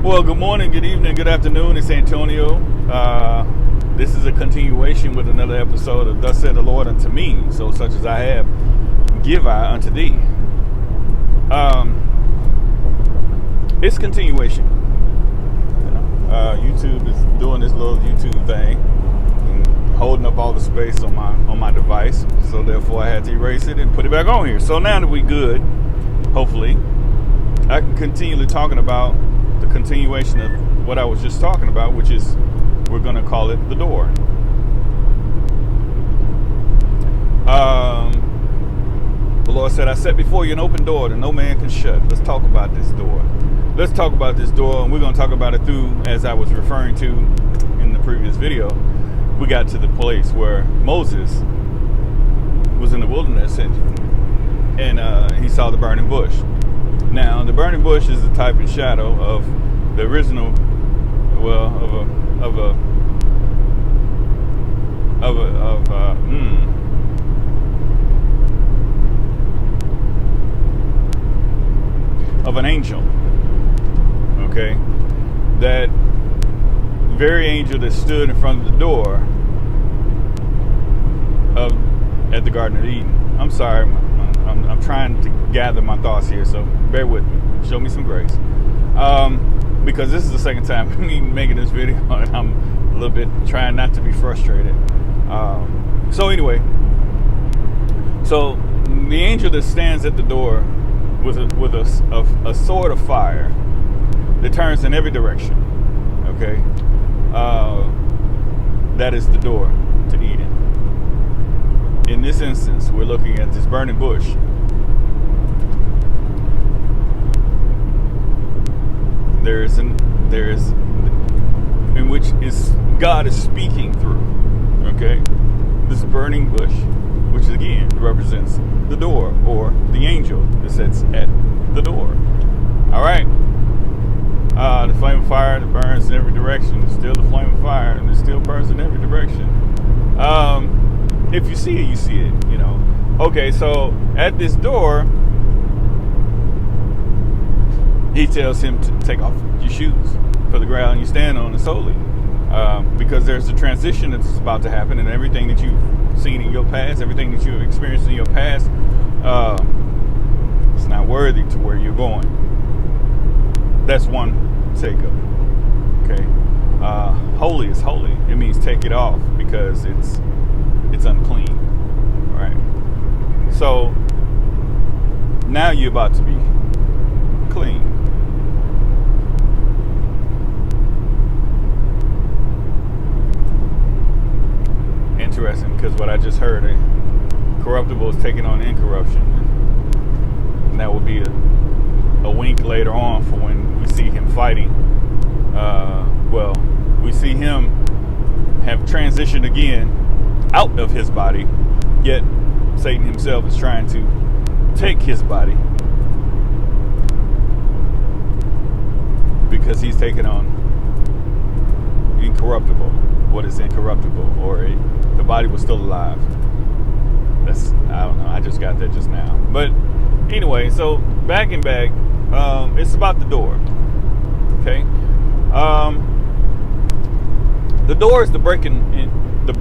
Well, good morning, good evening, good afternoon. It's Antonio. This is a continuation with another episode of Thus Said the Lord unto me. So such as I have, give I unto thee. It's continuation. YouTube is doing this little YouTube thing, and holding up all the space on my device. So therefore, I had to erase it and put it back on here. So now that we good, hopefully, I can continue talking about the continuation of what I was just talking about, which is, we're going to call it the door. The Lord said, I set before you an open door that no man can shut. Let's talk about this door. Let's talk about this door, and we're going to talk about it through, as I was referring to in the previous video, we got to the place where Moses was in the wilderness and he saw the burning bush. Now, the burning bush is the type and shadow of the original, of an angel. Okay, that very angel that stood in front of the door at the Garden of Eden. I'm sorry. I'm trying to gather my thoughts here, so bear with me. Show me some grace. Because this is the second time me making this video, and I'm a little bit trying not to be frustrated. So anyway, so the angel that stands at the door with a sword of fire that turns in every direction. Okay, that is the door to Eden. In this instance, we're looking at this burning bush. There is in which is God is speaking through. Okay, this burning bush, which again represents the door, or the angel that sits at the door. All right. The flame of fire that burns in every direction is still the flame of fire, and it still burns in every direction. If you see it, you see it, you know. Okay, so at this door, he tells him to take off your shoes, for the ground you stand on is holy. Because there's a transition that's about to happen, and everything that you've seen in your past, everything that you've experienced in your past, it's not worthy to where you're going. That's one take of it. Okay. Holy is holy. It means take it off because it's unclean. All right. So now you're about to be clean. Interesting, because what I just heard, corruptible is taking on incorruption, and that will be a wink later on for when we see him fighting. We see him have transitioned again out of his body, yet Satan himself is trying to take his body because he's taken on incorruptible. What is incorruptible? Or the body was still alive. I don't know. I just got that just now. But anyway, so back, it's about the door. Okay. The door is the break in the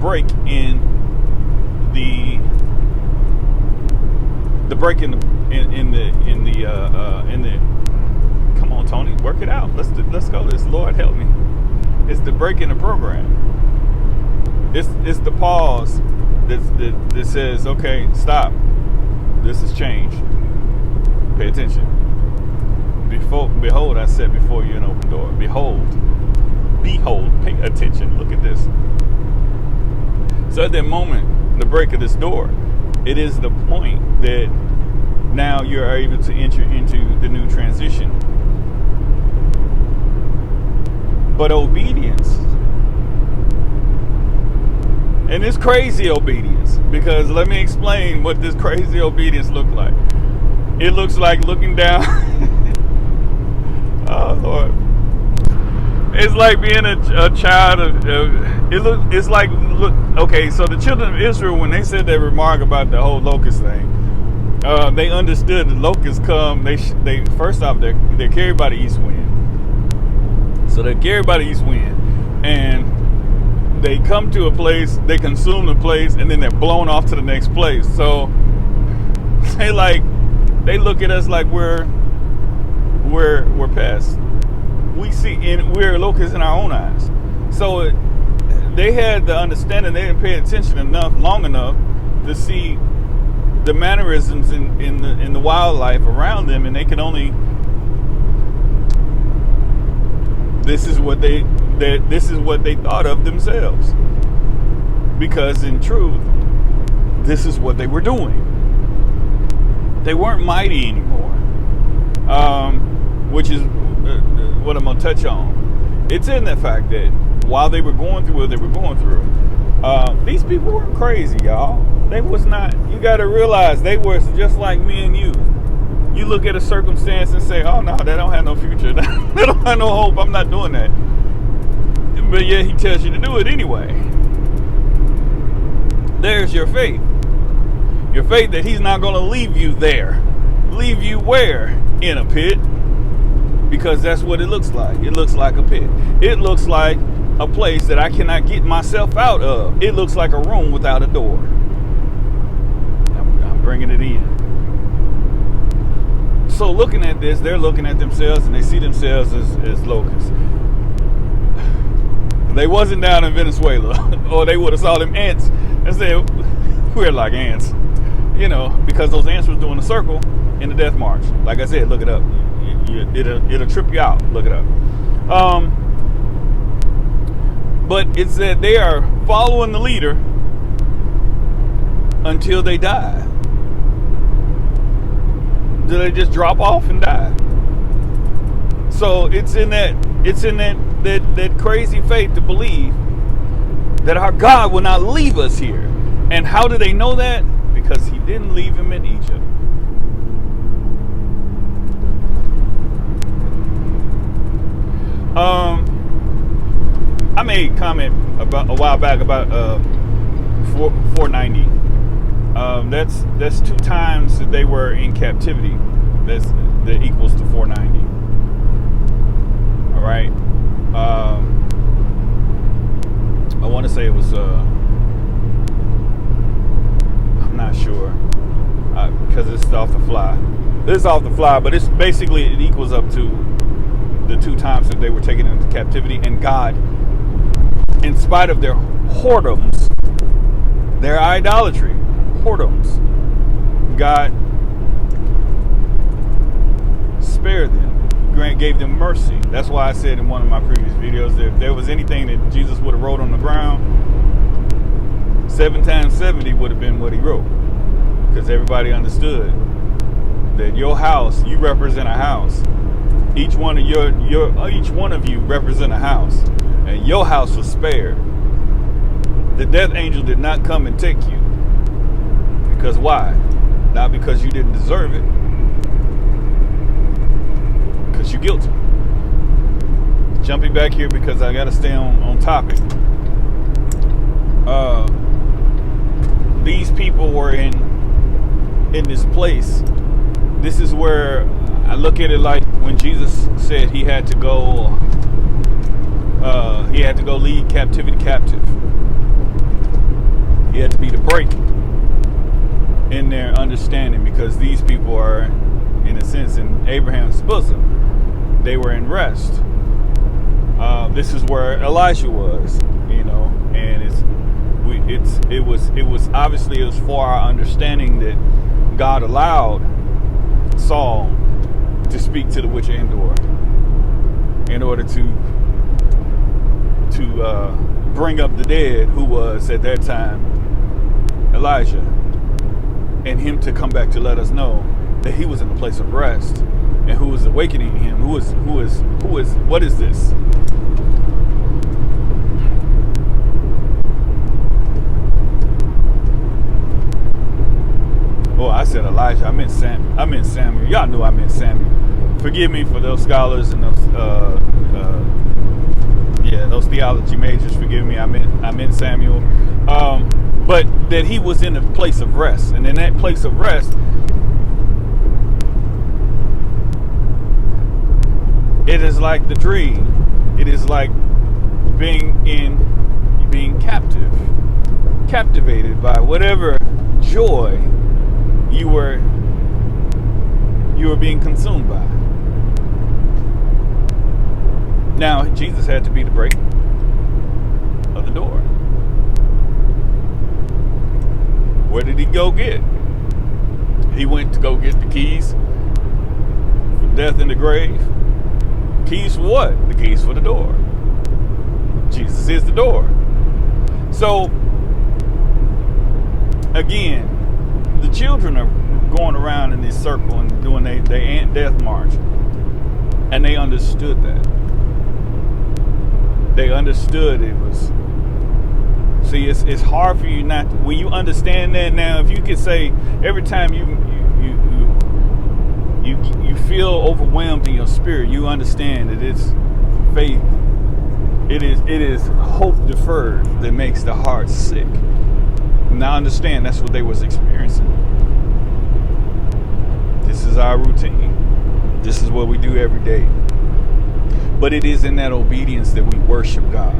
come on, Tony, work it out. Let's go. This, Lord help me. It's the break in the program. It's the pause that says, okay, stop. This has changed. Pay attention. Behold, I set before you an open door. Behold, pay attention. Look at this. So at that moment, the break of this door, it is the point that now you're able to enter into the new transition. But obedience, and it's crazy obedience, because let me explain what this crazy obedience looks like. It looks like looking down. Oh Lord. It's like being a child of it's like, look, okay, so the children of Israel, when they said their remark about the whole locust thing, they understood the locusts come, they first off, they're carried by the east wind. So they carry by the east wind, and they come to a place, they consume the place, and then they're blown off to the next place. So they look at us like we're pests. We're locusts in our own eyes. So they had the understanding, they didn't pay attention long enough to see the mannerisms in the wildlife around them, and they could only. This is what they thought of themselves, because in truth, this is what they were doing. They weren't mighty anymore, which is what I'm gonna touch on. It's in the fact that while they were going through what they were going through, these people weren't crazy, y'all. They was not. You got to realize they were just like me and you. You look at a circumstance and say, "Oh no, they don't have no future. They don't have no hope. I'm not doing that." But yet he tells you to do it anyway. There's your faith. Your faith that he's not going to leave you there. Leave you where? In a pit. Because that's what it looks like. It looks like a pit. It looks like a place that I cannot get myself out of. It looks like a room without a door. I'm bringing it in. So looking at this, they're looking at themselves and they see themselves as locusts. They wasn't down in Venezuela, or they would have saw them ants and said, we're like ants. You know, because those ants was doing a circle in the death march. Like I said, look it up. It'll trip you out. Look it up. But it said they are following the leader until they die. Do they just drop off and die? So it's in that crazy faith to believe that our God will not leave us here. And how do they know that? Because he didn't leave him in Egypt. I made a comment about a while back about 490. That's 2 times that they were in captivity. That equals to 490. All right. I want to say it was. I'm not sure because it's off the fly. It's off the fly, but it's basically it equals up to the 2 times that they were taken into captivity, and God, in spite of their whoredoms, their idolatry, whoredoms, God spared them, gave them mercy. That's why I said in one of my previous videos that if there was anything that Jesus would have wrote on the ground, 7 times 70 would have been what he wrote, because everybody understood that your house, you represent a house. Each one of each one of you represent a house, and your house was spared. The death angel did not come and take you. Because why? Not because you didn't deserve it. Because you're guilty. Jumping back here because I got to stay on topic. These people were in this place. This is where I look at it like when Jesus said he had to go lead captivity captive. He had to be the break in their understanding, because these people are, in a sense, in Abraham's bosom. They were in rest. This is where Elijah was, you know, and it was obviously it was for our understanding that God allowed Saul to speak to the witch of Endor in order to bring up the dead, who was at that time Elijah, and him to come back to let us know that he was in a place of rest, and who was awakening him. What is this? Oh, I said Elijah. I meant Samuel. Y'all knew I meant Samuel. Forgive me for those scholars and those those theology majors. Forgive me. I meant Samuel. But that he was in a place of rest, and in that place of rest, it is like the dream It is like being captivated by whatever joy you were being consumed by. Now, Jesus had to be the break of the door. Where did he go get? He went to go get the keys for death in the grave. Keys for what? The keys for the door. Jesus is the door. So, again, the children are going around in this circle and doing their death march. And they understood that. They understood it was... See, it's hard for you not to, when you understand that now. If you could say every time you feel overwhelmed in your spirit, you understand that it's faith. It is hope deferred that makes the heart sick. Now understand that's what they was experiencing. This is our routine. This is what we do every day. But it is in that obedience that we worship God.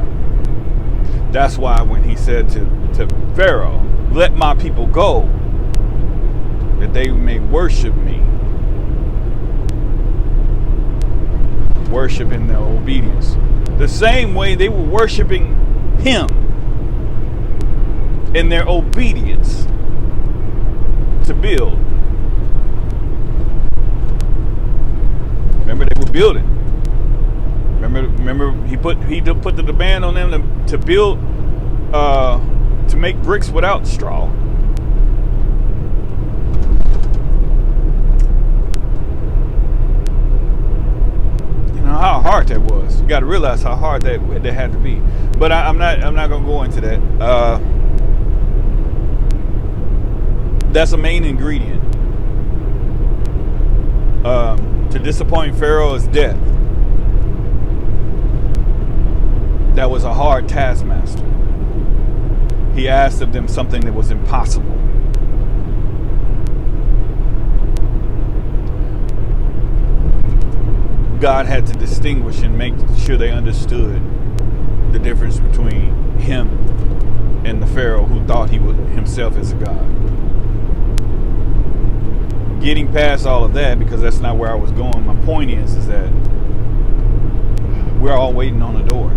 That's why when he said to Pharaoh, let my people go, that they may worship me. Worship in their obedience. The same way they were worshiping him in their obedience to build. Remember, they were building. Remember, he put the demand on them to build, to make bricks without straw. You know how hard that was. You got to realize how hard that had to be. But I'm not gonna go into that. That's a main ingredient. To disappoint Pharaoh is death. That was a hard taskmaster. He asked of them something that was impossible. God had to distinguish and make sure they understood the difference between him and the Pharaoh who thought he was himself as a god. Getting past all of that, because that's not where I was going, my point is that we're all waiting on the door.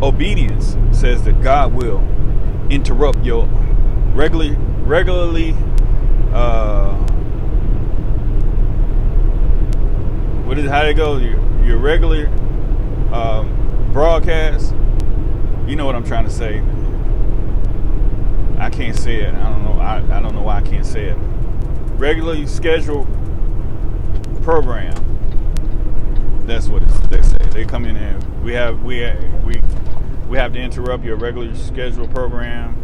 Obedience says that God will interrupt your regularly how did it go? Your regular broadcast. You know what I'm trying to say. I can't say it. I don't know. I don't know why I can't say it. Regularly scheduled program. That's what they say. They come in and we have to interrupt your regular scheduled program.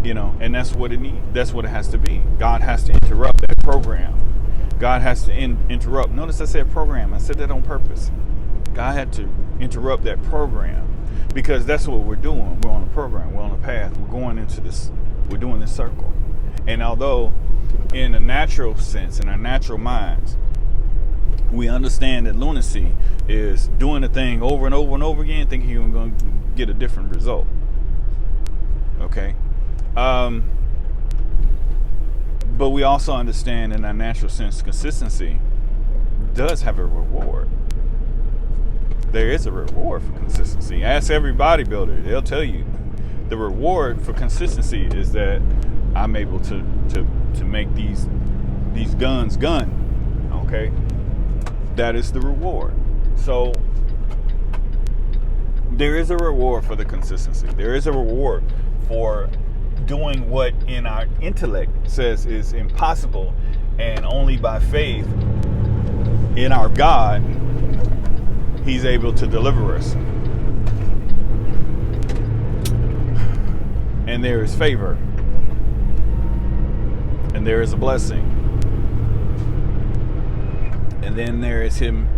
You know, and that's what it needs. That's what it has to be. God has to interrupt that program. God has to interrupt. Notice I said program. I said that on purpose. God had to interrupt that program. Because that's what we're doing. We're on a program. We're on a path. We're going into this. We're doing this circle. And although in a natural sense, in our natural minds, we understand that lunacy is doing the thing over and over and over again, thinking you're going to get a different result. Okay? But we also understand in our natural sense, consistency does have a reward. There is a reward for consistency. Ask every bodybuilder. They'll tell you the reward for consistency is that I'm able to make these guns gun. Okay? That is the reward. So there is a reward for the consistency. There is a reward for doing what in our intellect says is impossible, and only by faith in our God He's able to deliver us. And there is favor. And there is a blessing. And then there is him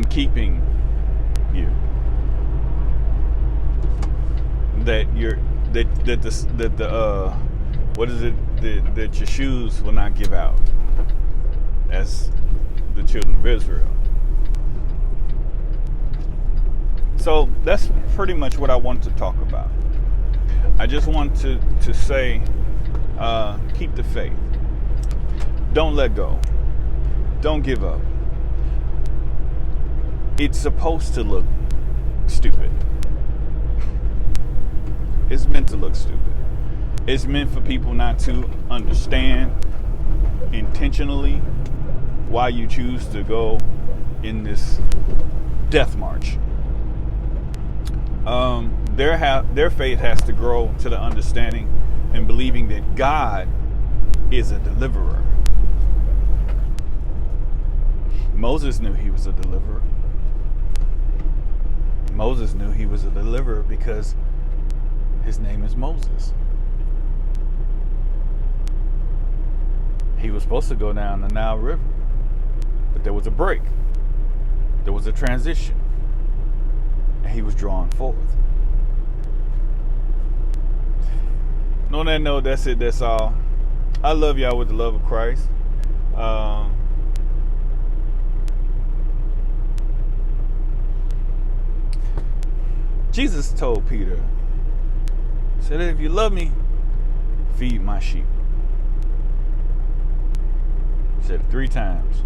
keeping you. What is it that your shoes will not give out? As the children of Israel. So that's pretty much what I want to talk about. I just want to say, keep the faith. Don't let go. Don't give up. It's supposed to look stupid. It's meant to look stupid. It's meant for people not to understand intentionally why you choose to go in this death march. Their faith has to grow to the understanding and believing that God is a deliverer. Moses knew he was a deliverer. Moses knew he was a deliverer because his name is Moses. He was supposed to go down the Nile River, but there was a break. There was a transition, and he was drawn forth. On that note, that's it. That's all. I love y'all with the love of Christ. Jesus told Peter, he said, if you love me, feed my sheep. He said it 3 times.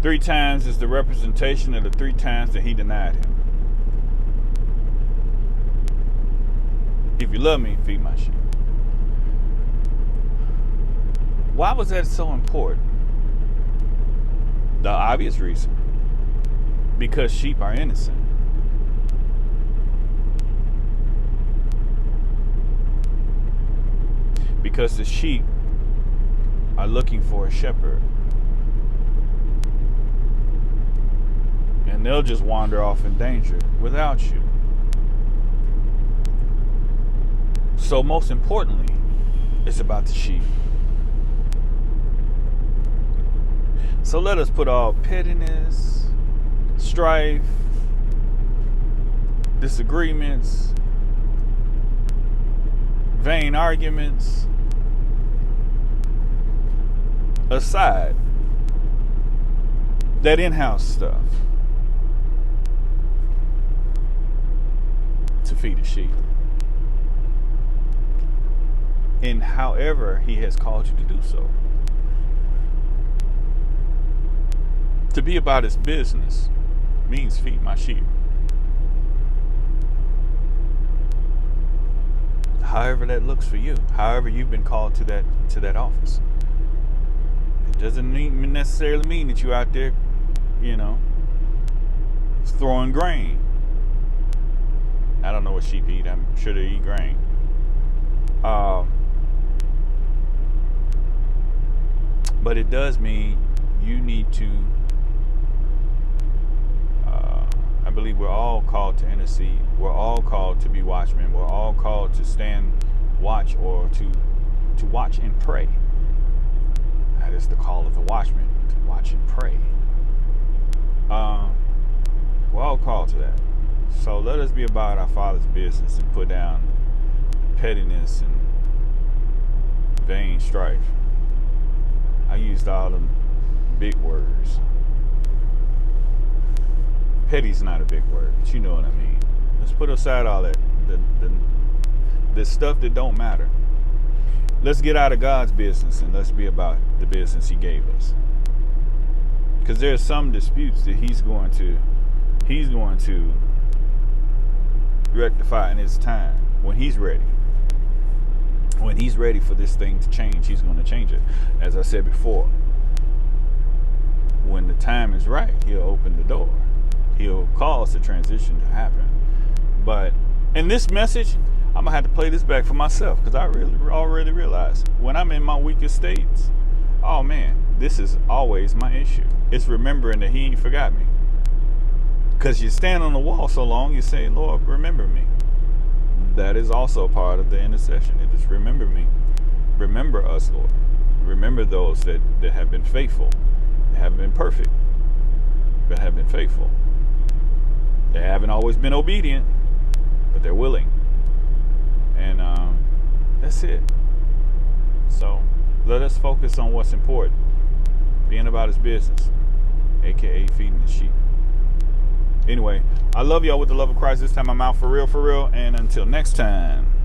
3 times is the representation of the 3 times that he denied him. If you love me, feed my sheep. Why was that so important? The obvious reason. Because sheep are innocent. Because the sheep are looking for a shepherd. And they'll just wander off in danger without you. So most importantly, it's about the sheep. So let us put all pettiness, strife, disagreements, vain arguments aside. That in-house stuff to feed the sheep. And however he has called you to do so. To be about his business means feed my sheep. However that looks for you. However you've been called to that office. It doesn't necessarily mean that you're out there, throwing grain. I don't know what sheep eat. I'm sure they eat grain. But it does mean you need to, I believe we're all called to intercede. We're all called to be watchmen. We're all called to stand watch or to watch and pray. That is the call of the watchman, to watch and pray. We're all called to that. So let us be about our Father's business and put down pettiness and vain strife. I used all them big words. Petty's not a big word, but you know what I mean. Let's put aside all that, the stuff that don't matter. Let's get out of God's business and let's be about the business he gave us. Because there's some disputes that he's going to rectify in his time when he's ready. When he's ready for this thing to change, he's going to change it. As I said before, when the time is right, he'll open the door. He'll cause the transition to happen. But in this message, I'm going to have to play this back for myself because I already realized when I'm in my weakest states, oh man, this is always my issue. It's remembering that he ain't forgot me. Because you stand on the wall so long, you say, Lord, remember me. That is also part of the intercession. It is remember me. Remember us, Lord. Remember those that have been faithful. They haven't been perfect, but have been faithful. They haven't always been obedient, but they're willing. And that's it. Let us focus on what's important. Being about his business, aka feeding the sheep. Anyway, I love y'all with the love of Christ. This time I'm out for real, and until next time.